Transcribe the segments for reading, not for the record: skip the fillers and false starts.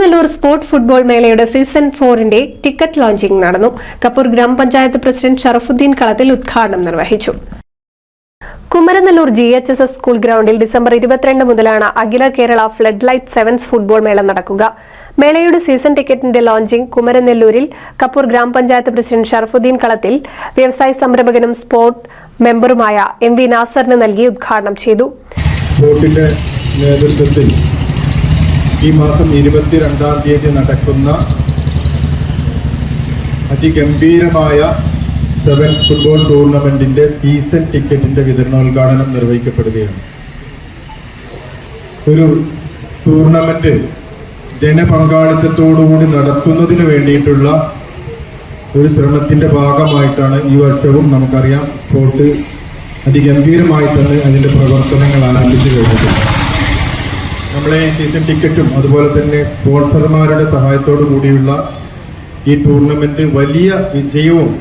Kumaranellur sport football മേളയുടെ season 4-ന്റെ ticket launching നടന്നു. കപ്പൂർ ഗ്രാമപഞ്ചായത്ത് പ്രസിഡന്റ് ഷറഫുദ്ദീൻ കളത്തിൽ ഉദ്ഘാടനം നിർവഹിച്ചു. കുമരനെല്ലൂർ GHSS സ്കൂൾ ഗ്രൗണ്ടിൽ ഡിസംബർ 22 മുതലാണ് Akhila Kerala flood light sevens football മേള നടക്കുക. മേളയുടെ സീസൺ ടിക്കറ്റിന്റെ ലോഞ്ചിംഗ് കുമരനെല്ലൂരിൽ കപ്പൂർ ഗ്രാമപഞ്ചായത്ത് പ്രസിഡന്റ് ഷറഫുദ്ദീൻ കളത്തിൽ വ്യവസായ സംരംഭകനും സ്പോർട് മെമ്പറുമായ MV നാസറിന് നൽകി ഉദ്ഘാടനം ചെയ്തു. ഈ മാസം 22-ാം തീയതി നടക്കുന്ന അതിഗംഭീരമായ സെവൻസ് ഫുട്ബോൾ ടൂർണമെന്റിന്റെ സീസൺ ടിക്കറ്റിന്റെ വിതരണോദ്ഘാടനം നിർവഹിക്കപ്പെടുകയാണ്. ഒരു ടൂർണമെന്റ് ജനപങ്കാളിത്തത്തോടുകൂടി നടത്തുന്നതിന് വേണ്ടിയിട്ടുള്ള ഒരു ശ്രമത്തിന്റെ ഭാഗമായിട്ടാണ് ഈ വർഷവും നമുക്കറിയാം സ്പോർട്ട് അതിഗംഭീരമായി തന്നെ അതിന്റെ പ്രവർത്തനങ്ങൾ ആരംഭിച്ചു കഴിഞ്ഞിട്ടുണ്ട്. നമ്മളെ സീസൺ ടിക്കറ്റും അതുപോലെ തന്നെ സ്പോൺസർമാരുടെ സഹായത്തോടു കൂടിയുള്ള ഈ ടൂർണമെന്റ് വലിയ വിജയവും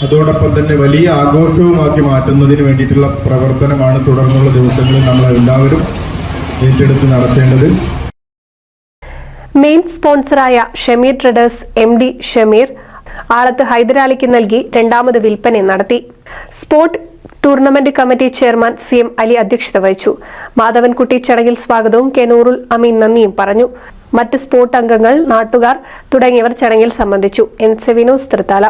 അതോടൊപ്പം തന്നെ വലിയ ആഘോഷവുമാക്കി മാറ്റുന്നതിന് വേണ്ടിയിട്ടുള്ള പ്രവർത്തനമാണ് തുടർന്നുള്ള ദിവസങ്ങളിൽ നമ്മൾ എല്ലാവരും ഏറ്റെടുത്ത് നടത്തേണ്ടത്. മെയിൻ സ്പോൺസറായ ഷമീർ ട്രേഡേഴ്സ് MD ഷമീർ ആളത്ത് ഹൈദരാലിക്ക് നൽകി രണ്ടാമത് വിൽപ്പന നടത്തി. Sport tournament committee chairman CM Ali അധ്യക്ഷത വഹിച്ചു. മാധവൻകുട്ടി ചടങ്ങിൽ സ്വാഗതവും K നൂറുൽ അമീൻ നന്ദിയും പറഞ്ഞു. മറ്റ് സ്പോർട് അംഗങ്ങൾ, നാട്ടുകാർ തുടങ്ങിയവർ ചടങ്ങിൽ സംബന്ധിച്ചു. NCV news Thrithala.